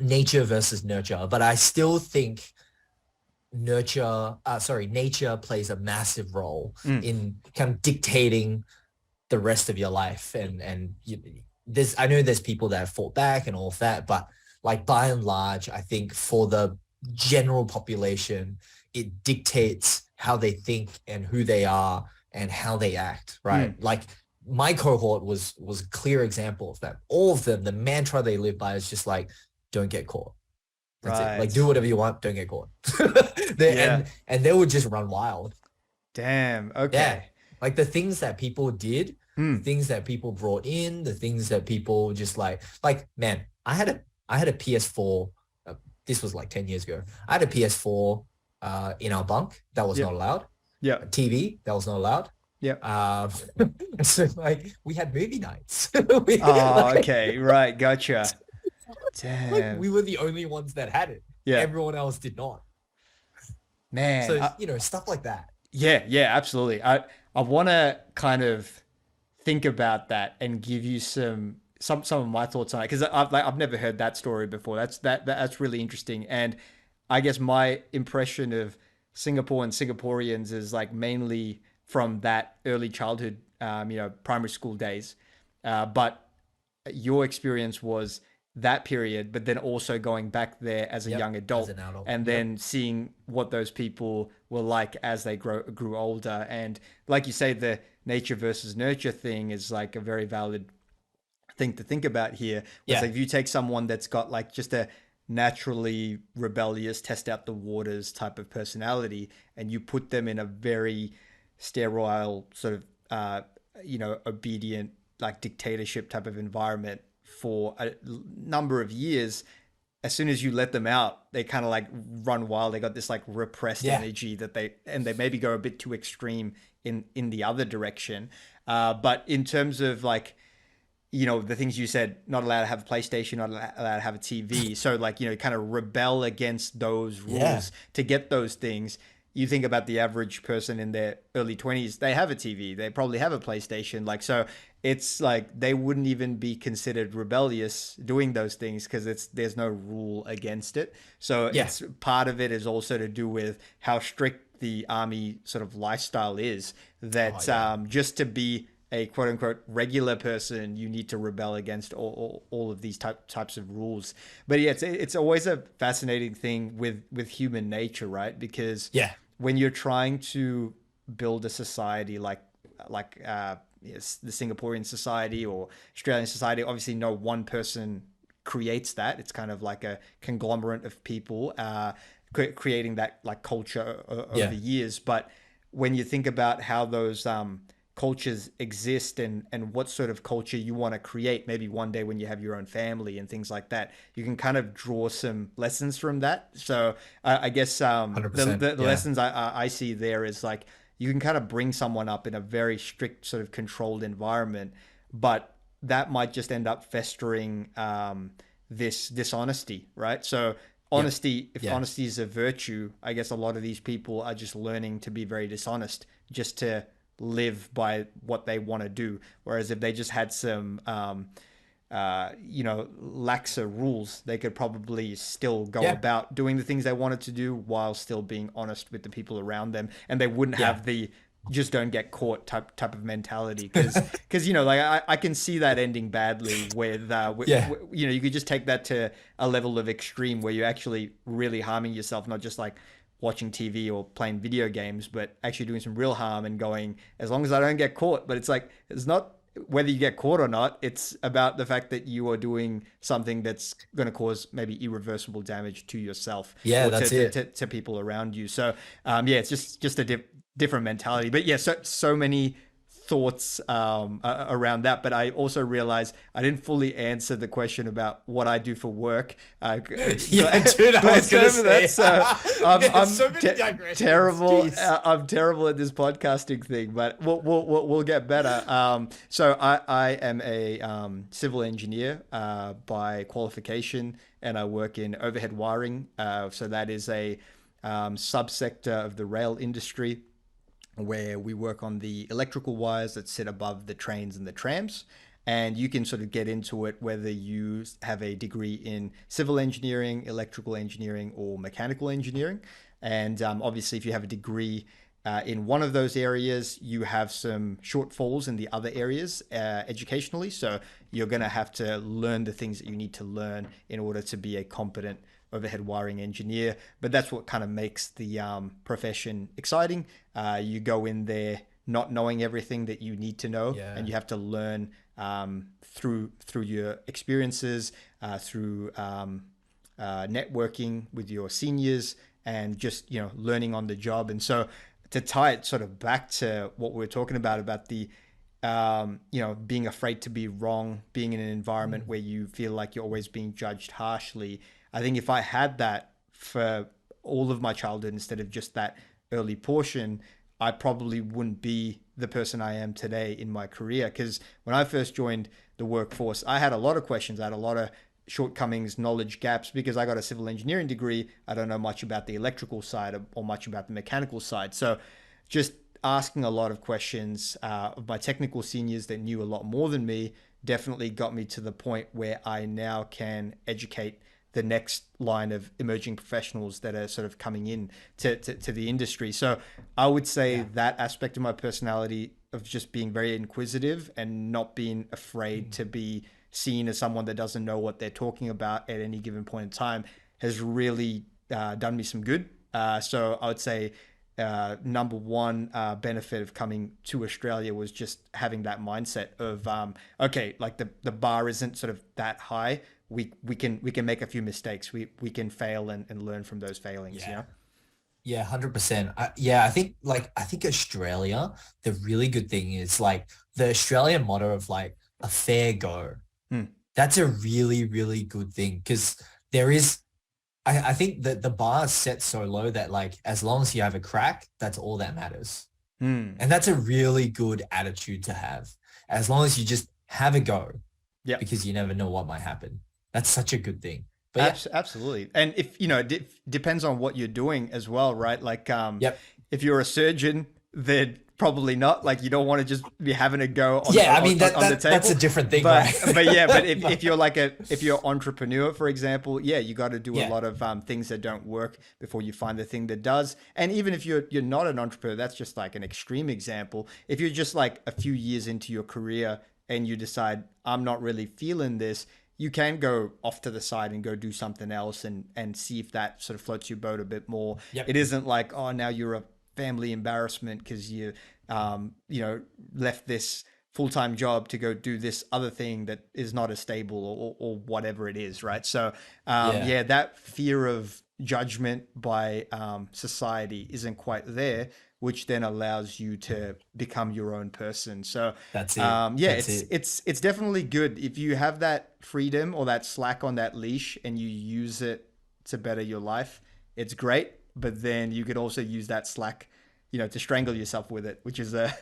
nature versus nurture, but I still think nature plays a massive role Mm. in kind of dictating the rest of your life. And I know there's people that have fought back and all of that, but like by and large, I think for the general population, it dictates how they think and who they are and how they act, right? Mm. Like my cohort was a clear example of that. All of them, the mantra they live by is just like, don't get caught. That's it. Like do Right. whatever you want, don't get caught. Yeah. And they would just run wild. Damn. Yeah. Okay. Like the things that people did, the Hmm. things that people brought in, the things that people just like, man, I had a PS4. This was like 10 years ago. I had a PS4 in our bunk. That was not Yep. allowed. A Yep. TV, that was not allowed. Yep. Um, so like we had movie nights. Oh, okay. Right. Gotcha. Like Damn. we were the only ones that had it. Yeah. Everyone else did not. Man. So, stuff like that. Yeah. Yeah. Absolutely. I want to kind of think about that and give you some of my thoughts on it because I've never heard that story before. That's really interesting. And I guess my impression of Singapore and Singaporeans is like mainly from that early childhood, primary school days. But your experience was that period, but then also going back there as a Yep. young As adult an adult. and Yep. then seeing what those people were like as they grew older. And like you say, the nature versus nurture thing is like a very valid thing to think about here. It's Yeah. like if you take someone that's got like just a naturally rebellious, test out the waters type of personality, and you put them in a very sterile sort of obedient like dictatorship type of environment for a number of years, as soon as you let them out, they kind of like run wild. They got this like repressed Yeah. energy that they maybe go a bit too extreme in the other direction. But in terms of like the things you said, not allowed to have a PlayStation, not allowed to have a TV. So like, kind of rebel against those Yeah. rules to get those things. You think about the average person in their early 20s, they have a TV, they probably have a PlayStation. Like, so it's like they wouldn't even be considered rebellious doing those things because there's no rule against it. So Yeah. it's part of it is also to do with how strict the army sort of lifestyle is Oh that yeah. just to be a quote unquote regular person, you need to rebel against all of these types of rules. But yeah, it's always a fascinating thing with human nature, right? Because Yeah. when you're trying to build a society like yes, the Singaporean society or Australian society, obviously no one person creates that. It's kind of like a conglomerate of people creating that like culture over Yeah. years. But when you think about how those cultures exist and what sort of culture you want to create maybe one day when you have your own family and things like that, you can kind of draw some lessons from that. So I guess the 100%. the Yeah. lessons I see there is like you can kind of bring someone up in a very strict sort of controlled environment, but that might just end up festering this dishonesty, right? So Yep. honesty, if Yeah. honesty is a virtue, I guess a lot of these people are just learning to be very dishonest just to live by what they want to do. Whereas if they just had some laxer rules, they could probably still go Yeah. about doing the things they wanted to do while still being honest with the people around them, and they wouldn't Yeah. have the just don't get caught type of mentality. Because like I can see that ending badly Yeah. you could just take that to a level of extreme where you're actually really harming yourself, not just like watching TV or playing video games, but actually doing some real harm and going, as long as I don't get caught. But it's like, it's not whether you get caught or not. It's about the fact that you are doing something that's going to cause maybe irreversible damage to yourself Yeah, or to, that's to, it. to, to people around you. So, yeah, it's just a different mentality. But yeah, so many thoughts around that, but I also realized I didn't fully answer the question about what I do for work. Yeah, dude, I was Glanced gonna over that, say. so I'm, Yeah, I'm so many digressions. terrible. Jeez. I'm terrible at this podcasting thing, but we'll get better. So I am a civil engineer by qualification, and I work in overhead wiring. So that is a subsector of the rail industry where we work on the electrical wires that sit above the trains and the trams. And you can sort of get into it whether you have a degree in civil engineering, electrical engineering, or mechanical engineering. And obviously, if you have a degree in one of those areas, you have some shortfalls in the other areas educationally. So you're going to have to learn the things that you need to learn in order to be a competent overhead wiring engineer. But that's what kind of makes the profession exciting. You go in there not knowing everything that you need to know, Yeah. and you have to learn through your experiences, through networking with your seniors, and just learning on the job. And so to tie it sort of back to what we were talking about the being afraid to be wrong, being in an environment Mm. where you feel like you're always being judged harshly. I think if I had that for all of my childhood instead of just that early portion, I probably wouldn't be the person I am today in my career. Because when I first joined the workforce, I had a lot of questions. I had a lot of shortcomings, knowledge gaps, because I got a civil engineering degree. I don't know much about the electrical side or much about the mechanical side. So just asking a lot of questions of my technical seniors that knew a lot more than me definitely got me to the point where I now can educate the next line of emerging professionals that are sort of coming in to the industry. So I would say Yeah. that aspect of my personality of just being very inquisitive and not being afraid Mm. to be seen as someone that doesn't know what they're talking about at any given point in time has really done me some good. So I would say number one benefit of coming to Australia was just having that mindset of okay, like the bar isn't sort of that high. We can make a few mistakes. We can fail and learn from those failings. Yeah. Yeah, 100%. Yeah, I think Australia, the really good thing is like the Australian motto of like a fair go. Hmm. That's a really, really good thing because there is, I think that the bar is set so low that like as long as you have a crack, that's all that matters. Hmm. And that's a really good attitude to have. As long as you just have a go, Yeah. because you never know what might happen. That's such a good thing. But yeah, Absolutely. And if it depends on what you're doing as well, right? Like yep. if you're a surgeon, then probably not. Like you don't want to just be having a go Yeah, I mean on the table. that's a different thing, But right? but yeah, but if you're like if you're an entrepreneur, for example, yeah, you got to do a Yeah. lot of things that don't work before you find the thing that does. And even if you're not an entrepreneur, that's just like an extreme example. If you're just like a few years into your career and you decide I'm not really feeling this, you can go off to the side and go do something else and see if that sort of floats your boat a bit more. Yep. It isn't like, oh, now you're a family embarrassment because left this full-time job to go do this other thing that is not as stable or whatever it is, right? So Yeah. yeah, that fear of judgment by society isn't quite there, which then allows you to become your own person. So That's it. yeah, That's it's it. it's it's definitely good if you have that freedom or that slack on that leash and you use it to better your life. It's great, but then you could also use that slack to strangle yourself with it, which is a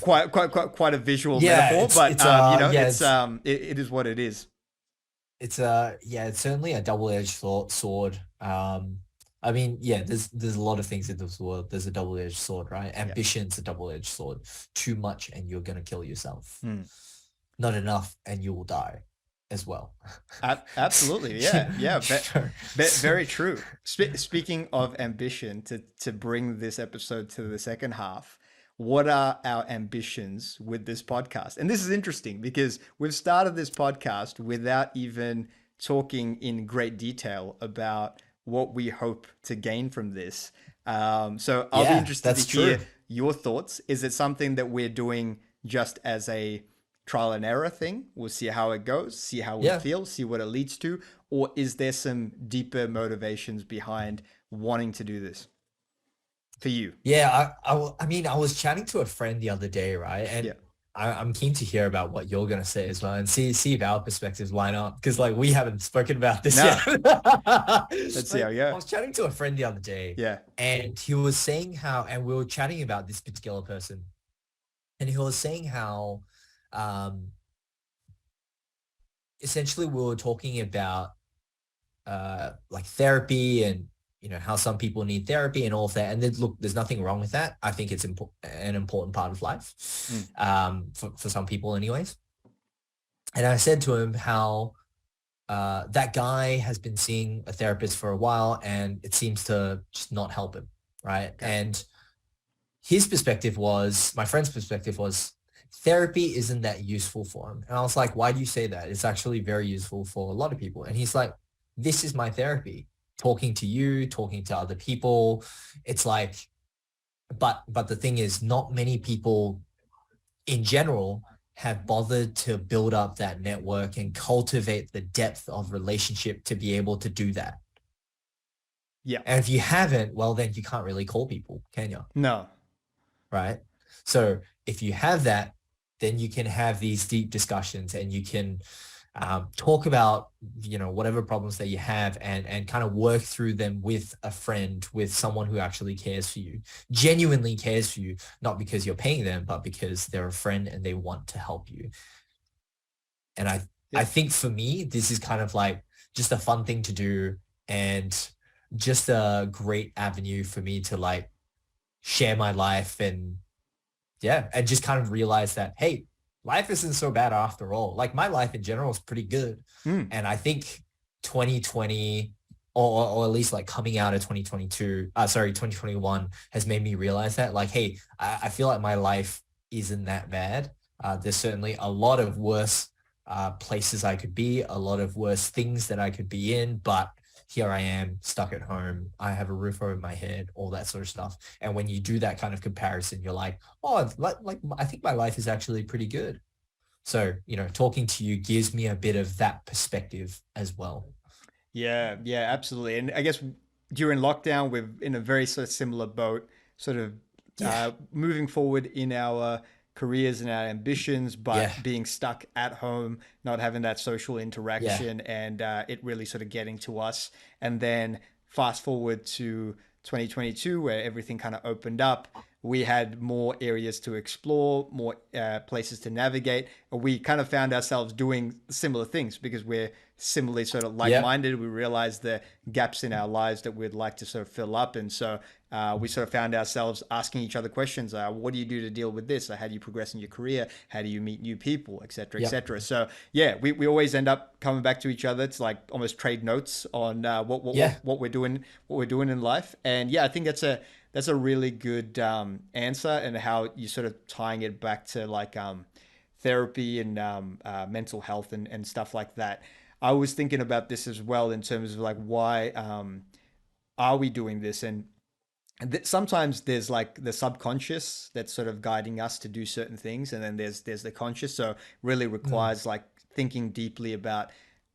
quite a visual Yeah, metaphor, but yeah, it is what it is. it's certainly a double-edged sword. I mean, yeah, there's a lot of things in this world. There's a double-edged sword, right? Yeah. Ambition's a double-edged sword. Too much and you're gonna kill yourself. Hmm. Not enough and you will die as well. Absolutely, yeah. Sure. Very true. Speaking of ambition, to bring this episode to the second half, what are our ambitions with this podcast? And this is interesting because we've started this podcast without even talking in great detail about what we hope to gain from this. So I'll be Yeah, interested that's to hear true. your thoughts. Is it something that we're doing just as a trial and error thing? We'll see how it goes, see how we Yeah. feel, see what it leads to. Or is there some deeper motivations behind wanting to do this for you? Yeah, I mean, I was chatting to a friend the other day, right? Yeah. And I'm keen to hear about what you're gonna say as well, and see if our perspectives line up, because like we haven't spoken about this No. yet. Let's see how we I go. was chatting to a friend the other day, Yeah. and he was saying how, and we were chatting about this particular person, and he was saying how, um, essentially we were talking about like therapy and how some people need therapy and all of that. And then look, there's nothing wrong with that. I think it's an important part of life, for some people anyways. And I said to him how that guy has been seeing a therapist for a while and it seems to just not help him, right? Okay. And his perspective was, my friend's perspective was, therapy isn't that useful for him. And I was like, why do you say that? It's actually very useful for a lot of people. And he's like, this is my therapy. Talking to you, talking to other people. It's like, but the thing is, not many people in general have bothered to build up that network and cultivate the depth of relationship to be able to do that. Yeah. And if you haven't, well, then you can't really call people, can you? No. Right? So if you have that, then you can have these deep discussions and you can talk about, whatever problems that you have and kind of work through them with a friend, with someone who actually cares for you, genuinely cares for you, not because you're paying them, but because they're a friend and they want to help you. And I think for me, this is kind of like just a fun thing to do and just a great avenue for me to like share my life and just kind of realize that, hey, life isn't so bad after all. Like my life in general is pretty good. And I think 2020 or at least like coming out of 2021 has made me realize that like, hey, I feel like my life isn't that bad. There's certainly a lot of worse places I could be, a lot of worse things that I could be in, but here I am stuck at home. I have a roof over my head, all that sort of stuff. And when you do that kind of comparison, you're like, oh, like I think my life is actually pretty good. So, talking to you gives me a bit of that perspective as well. Yeah, absolutely. And I guess during lockdown, we're in a very sort of similar boat, sort of moving forward in our careers and our ambitions, but being stuck at home, not having that social interaction, and it really sort of getting to us. And then fast forward to 2022, where everything kind of opened up. We had more areas to explore, more places to navigate. We kind of found ourselves doing similar things because we're similarly sort of like-minded. We realized the gaps in our lives that we'd like to sort of fill up. And so we sort of found ourselves asking each other questions. What do you do to deal with this? How do you progress in your career? How do you meet new people, et cetera, et cetera? So we always end up coming back to each other to like almost trade notes on what we're doing in life. And I think that's a really good answer, and how you sort of tying it back to like therapy and mental health and stuff like that. I was thinking about this as well in terms of like, why are we doing this? And sometimes there's like the subconscious that's sort of guiding us to do certain things, and then there's the conscious. So really requires like thinking deeply about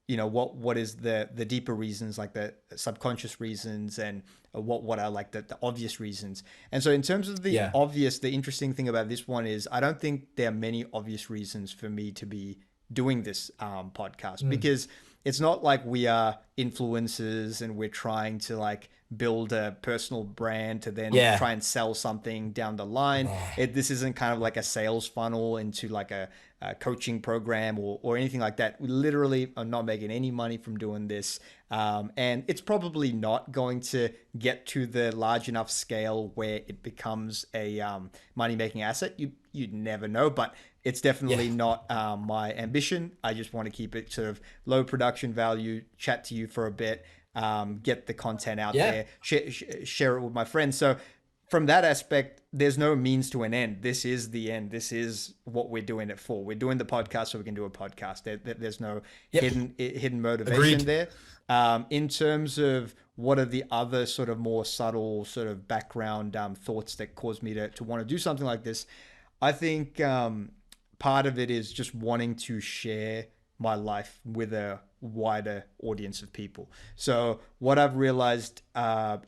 what is the deeper reasons, like the subconscious reasons, and what are like the obvious reasons. And so in terms of the obvious, the interesting thing about this one is I don't think there are many obvious reasons for me to be doing this podcast, because it's not like we are influencers and we're trying to like build a personal brand to then Yeah. try and sell something down the line. Oh, This isn't kind of like a sales funnel into like a coaching program or anything like that. We literally are not making any money from doing this. And it's probably not going to get to the large enough scale where it becomes a money making asset. You'd never know, but it's definitely yeah. not my ambition. I just want to keep it sort of low production value, chat to you for a bit, get the content out Yeah. there, share it with my friends. So from that aspect, there's no means to an end. This is the end. This is what we're doing it for. We're doing the podcast so we can do a podcast. There's no Yep. hidden motivation Agreed. there. In terms of what are the other sort of more subtle sort of background thoughts that caused me to want to do something like this, I think part of it is just wanting to share my life with a wider audience of people. So what I've realized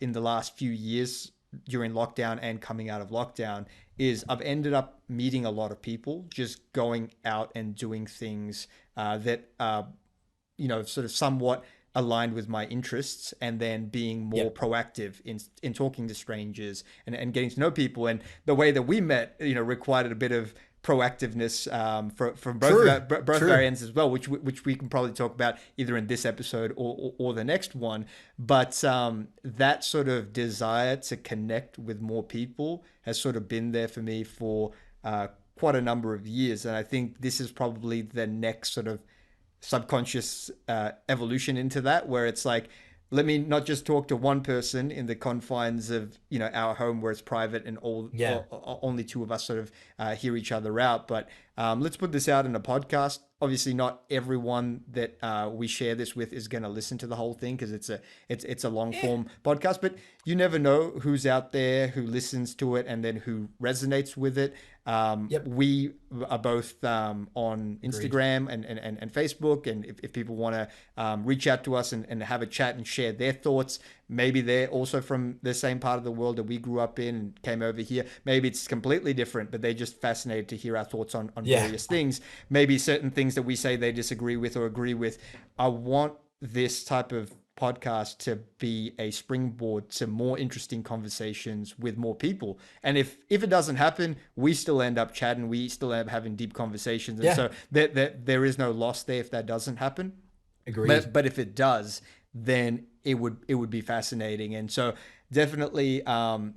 in the last few years during lockdown and coming out of lockdown is I've ended up meeting a lot of people, just going out and doing things that sort of somewhat aligned with my interests, and then being more Yep. proactive in talking to strangers and getting to know people. And the way that we met, required a bit of proactiveness from both True. both True. variants as well, which we can probably talk about either in this episode or the next one. But that sort of desire to connect with more people has sort of been there for me for quite a number of years, and I think this is probably the next sort of subconscious evolution into that, where it's like, let me not just talk to one person in the confines of our home where it's private and Yeah. only two of us sort of hear each other out, but let's put this out in a podcast. Obviously not everyone that we share this with is going to listen to the whole thing, because it's a long Yeah. form podcast, but you never know who's out there who listens to it and then who resonates with it. Yep. We are both on Agreed. Instagram and Facebook. And if people want to reach out to us and have a chat and share their thoughts, maybe they're also from the same part of the world that we grew up in and came over here. Maybe it's completely different, but they're just fascinated to hear our thoughts on Yeah. various things. Maybe certain things that we say they disagree with or agree with. I want this type of podcast to be a springboard to more interesting conversations with more people. And if it doesn't happen, we still end up chatting, we still end up having deep conversations. And Yeah. so there is no loss there if that doesn't happen. Agreed. But if it does, then it would be fascinating. And so definitely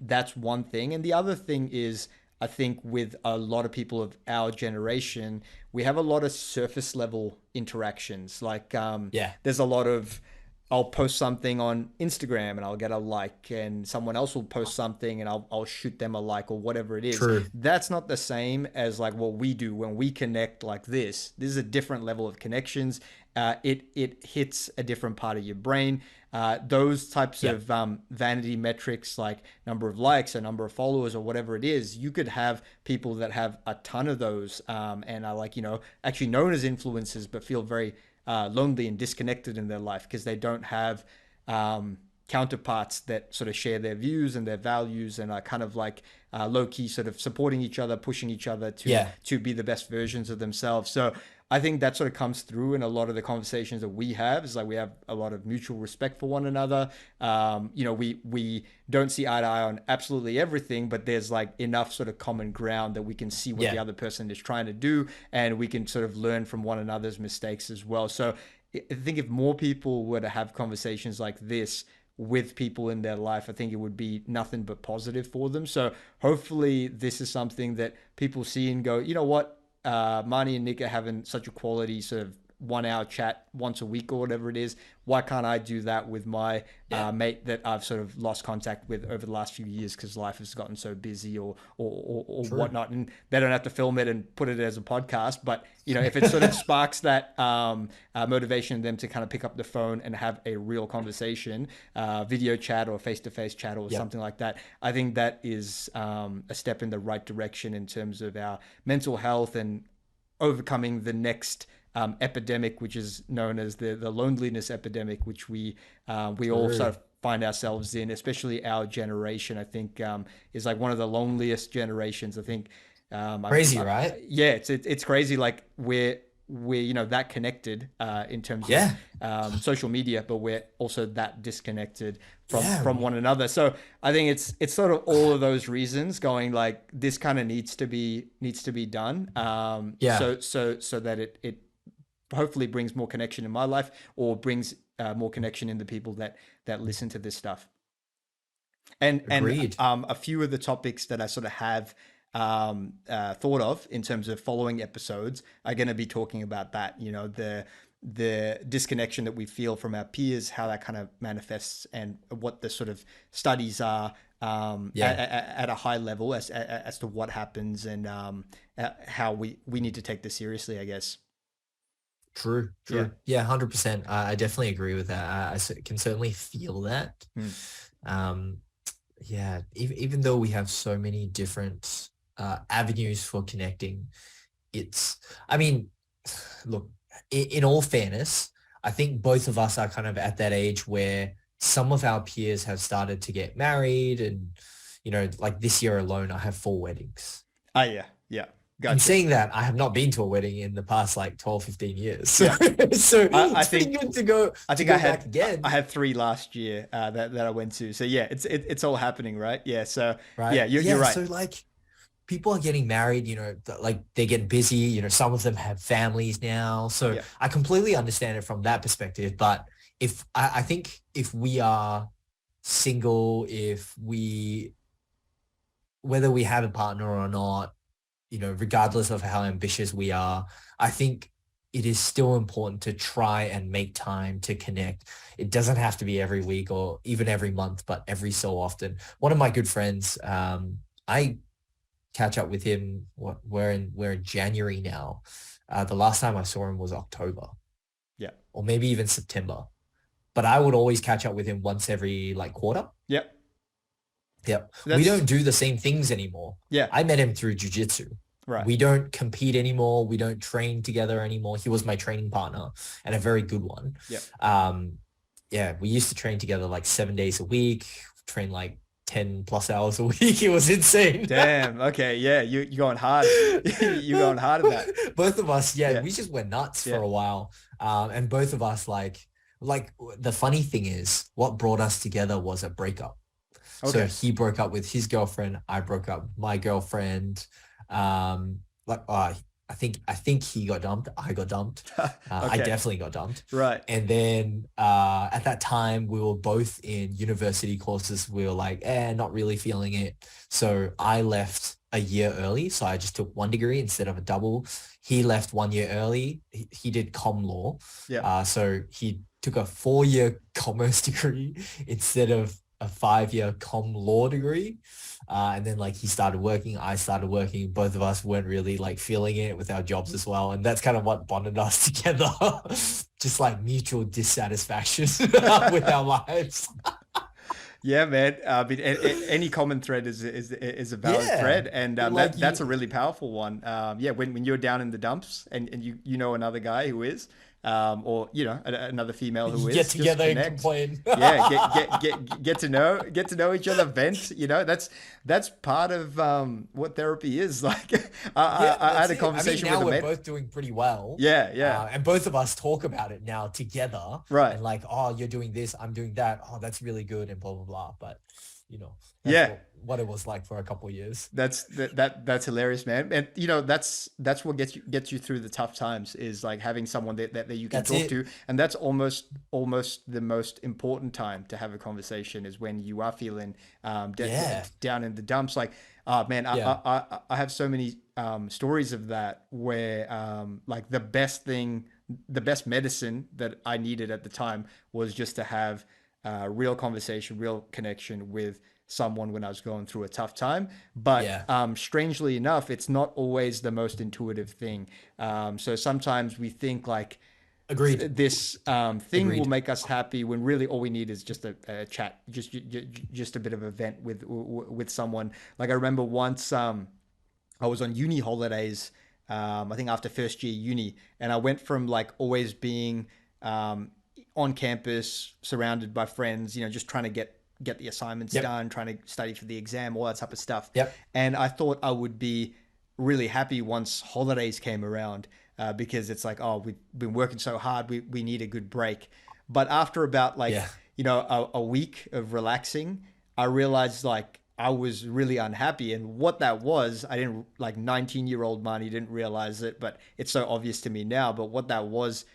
that's one thing. And the other thing is, I think with a lot of people of our generation, we have a lot of surface level interactions. Like Yeah. there's a lot of, I'll post something on Instagram and I'll get a like, and someone else will post something and I'll shoot them a like or whatever it is. True. That's not the same as like what we do when we connect like this. This is a different level of connections. It hits a different part of your brain. Those types Yeah. of vanity metrics, like number of likes or number of followers or whatever it is, you could have people that have a ton of those and are like, actually known as influencers, but feel very lonely and disconnected in their life because they don't have counterparts that sort of share their views and their values and are kind of like low key sort of supporting each other, pushing each other Yeah. to be the best versions of themselves. So I think that sort of comes through in a lot of the conversations that we have. Is like we have a lot of mutual respect for one another. We don't see eye to eye on absolutely everything, but there's like enough sort of common ground that we can see what Yeah. the other person is trying to do, and we can sort of learn from one another's mistakes as well. So I think if more people were to have conversations like this with people in their life, I think it would be nothing but positive for them. So hopefully this is something that people see and go, you know what, Marnie and Nick are having such a quality sort of 1 hour chat once a week or whatever it is. Why can't I do that with my Yeah. mate that I've sort of lost contact with over the last few years because life has gotten so busy or True. whatnot, and they don't have to film it and put it as a podcast. But if it sort of sparks that motivation in them to kind of pick up the phone and have a real conversation, video chat or face-to-face chat or Yep. something like that, I think that is a step in the right direction in terms of our mental health and overcoming the next epidemic, which is known as the loneliness epidemic, which we all True. sort of find ourselves in, especially our generation. I think is like one of the loneliest generations. I think Crazy, right? yeah, it's crazy. Like we're that connected in terms of Yeah. social media, but we're also that disconnected from Yeah. one another. So I think it's sort of all of those reasons going like this kind of needs to be done. Yeah. So that it hopefully brings more connection in my life, or brings more connection in the people that listen to this stuff. And Agreed. a few of the topics that I sort of have thought of in terms of following episodes are going to be talking about that. The disconnection that we feel from our peers, how that kind of manifests, and what the sort of studies are Yeah. at a high level as to what happens, and how we need to take this seriously, I guess. True. Yeah. True. Yeah. 100%. I definitely agree with that. Can certainly feel that. Hmm. Um, yeah. Even though we have so many different avenues for connecting, I mean, look, in all fairness, I think both of us are kind of at that age where some of our peers have started to get married, and, like this year alone, I have 4 weddings. Yeah. Yeah. In Gotcha. saying that, I have not been to a wedding in the past like 12, 15 years. So, Yeah. so I it's pretty think good to go I to think I go back had again, I had three last year that I went to. So yeah, it's all happening, right? Yeah. So right? yeah, you're Yeah. right. So like people are getting married, like they get busy, some of them have families now. So Yeah. I completely understand it from that perspective. But I think if we are single, whether we have a partner or not, regardless of how ambitious we are, I think it is still important to try and make time to connect. It doesn't have to be every week or even every month, but every so often. One of my good friends, I catch up with him. We're in January now. The last time I saw him was October, Yeah. or maybe even September. But I would always catch up with him once every like quarter. Yep. Yep. We That's don't do the same things anymore. yeah. I met him through jujitsu. Right. We don't compete anymore. We don't train together anymore. He was my training partner, and a very good one. Yep. Yeah, we used to train together like 7 days a week, train like 10 plus hours a week. It was insane. Damn. Okay. Yeah. You going hard. You going hard at that. Both of us, yeah, Yeah. we just went nuts for Yeah. a while. And both of us like the funny thing is what brought us together was a breakup. So Okay. he broke up with his girlfriend. I broke up with my girlfriend. Like I think he got dumped. I got dumped. I Okay. definitely got dumped. Right. And then at that time we were both in university courses. We were like, not really feeling it. So I left a year early. So I just took one degree instead of a double. He left 1 year early. He did comm law. Yeah. So he took a 4-year commerce degree instead of a 5-year comm law degree. And then like he started working, I started working. Both of us weren't really like feeling it with our jobs as well. And that's kind of what bonded us together. Just like mutual dissatisfaction with our lives. Yeah, man. I mean, any common thread is a valid Yeah. thread, and Like that's a really powerful one. Yeah, when you're down in the dumps, and you know another guy who is, or another female who is, get just together and connect. complain. Yeah, get to know each other, vent. That's part of what therapy is. Like, I had a conversation now with a we're mate. both doing pretty well. Yeah. And both of us talk about it now together. Right. And like, oh, you're doing this, I'm doing that. Oh, that's really good, and blah blah blah. But that's Yeah. what it was like for a couple of years. That's hilarious, man. And that's what gets you through the tough times, is like having someone that you can That's talk it. to. And that's almost the most important time to have a conversation, is when you are feeling Yeah. down in the dumps. Like, man, Yeah. I have so many stories of that, where like the best medicine that I needed at the time was just to have real conversation, real connection with someone when I was going through a tough time. But Yeah. strangely enough, it's not always the most intuitive thing. So sometimes we think like Agreed. this thing will Agreed. make us happy, when really all we need is just a chat, just a bit of a vent with someone. Like, I remember once I was on uni holidays, I think after first year uni, and I went from like always being on campus, surrounded by friends, just trying to get the assignments Yep. done, trying to study for the exam, all that type of stuff. Yep. And I thought I would be really happy once holidays came around. because it's like, oh, we've been working so hard, we need a good break. But after about like, Yeah. a week of relaxing, I realized like I was really unhappy. And what that was, I didn't like 19-year-old Marnie didn't realize it, but it's so obvious to me now. But what that was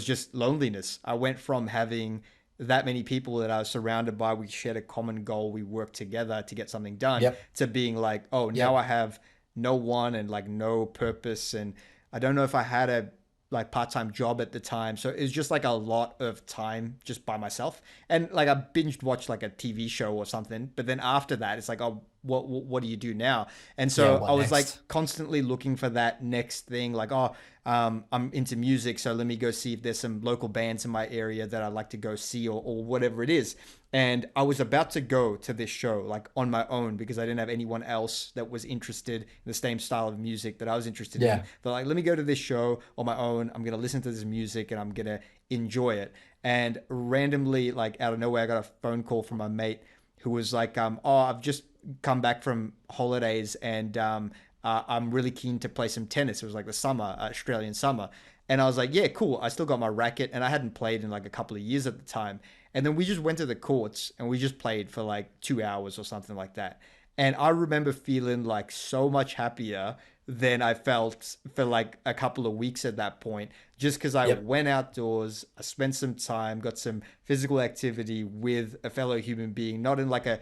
just loneliness. I went from having that many people that I was surrounded by, we shared a common goal, we worked together to get something done, Yep. to being like, oh, now Yep. I have no one and like no purpose. And I don't know if I had a like part-time job at the time. So it was just like a lot of time just by myself. And like I binged watched like a TV show or something. But then after that, it's like, oh, what do you do now? And Yeah. so I What was like next? constantly looking for that next thing. Like, oh, I'm into music, so let me go see if there's some local bands in my area that I'd like to go see, or whatever it is. And I was about to go to this show like on my own because I didn't have anyone else that was interested in the same style of music that I was interested in. Yeah. But like, let me go to this show on my own. I'm gonna listen to this music and I'm gonna enjoy it. And randomly, like out of nowhere, I got a phone call from my mate who was like, oh, I've just come back from holidays and I'm really keen to play some tennis. It was like the summer, Australian summer. And I was like, yeah, cool. I still got my racket and I hadn't played in like a couple of years at the time. And then we just went to the courts and we just played for like 2 hours or something like that. And I remember feeling like so much happier than I felt for like a couple of weeks at that point, just because I Yep. went outdoors, I spent some time, got some physical activity with a fellow human being, not in like a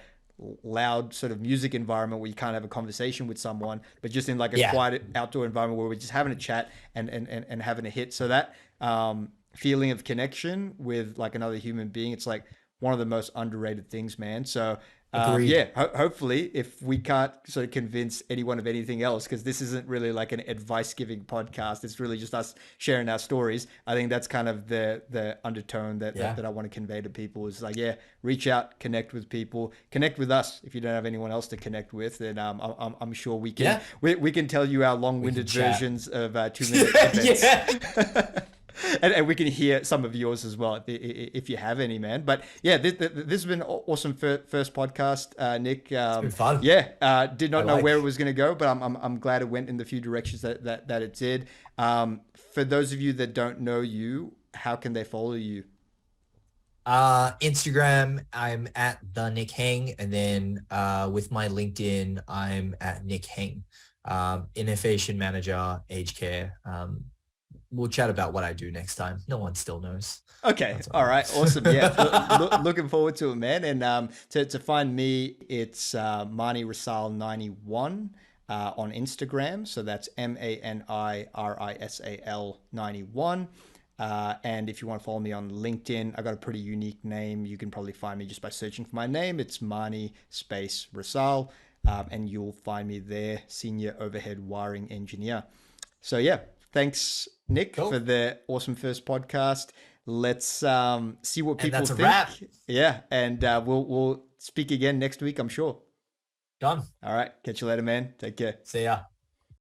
loud sort of music environment where you can't have a conversation with someone, but just in like a Yeah. quiet outdoor environment where we're just having a chat and having a hit. So that feeling of connection with like another human being, it's like one of the most underrated things, man. So Agreed. yeah, hopefully, if we can't sort of convince anyone of anything else, because this isn't really like an advice giving podcast, it's really just us sharing our stories. I think that's kind of the undertone Yeah. that I want to convey to people is like, yeah, reach out, connect with people, connect with us. If you don't have anyone else to connect with, then I'm sure Yeah. we can tell you our long We can winded chat. versions of 2 minute events. Yeah. And we can hear some of yours as well if you have any, man. But yeah, this has been awesome first podcast, Nick. It's been fun. Yeah, did I not know where it like. was going to go, but I'm glad it went in the few directions that it did. For those of you that don't know you, how can they follow you? Instagram, I'm at the Nick Heng, and then with my LinkedIn, I'm at Nick Heng. Innovation manager, aged care. We'll chat about what I do next time. No one still knows. Okay, That's all all right. right, awesome. Yeah, looking forwad to it, man. And to find me, it's Marnie Rasal 91 on Instagram. So that's MANIRISAL 91. And if you want to follow me on LinkedIn, I got a pretty unique name. You can probably find me just by searching for my name. It's Marnie space Rasal, and you'll find me there, senior overhead wiring engineer. So yeah, thanks Nick for Cool. the awesome first podcast. Let's see what And people that's a think. wrap. Yeah, and we'll speak again next week, I'm sure. Done. All right, catch you later, man. Take care. See ya.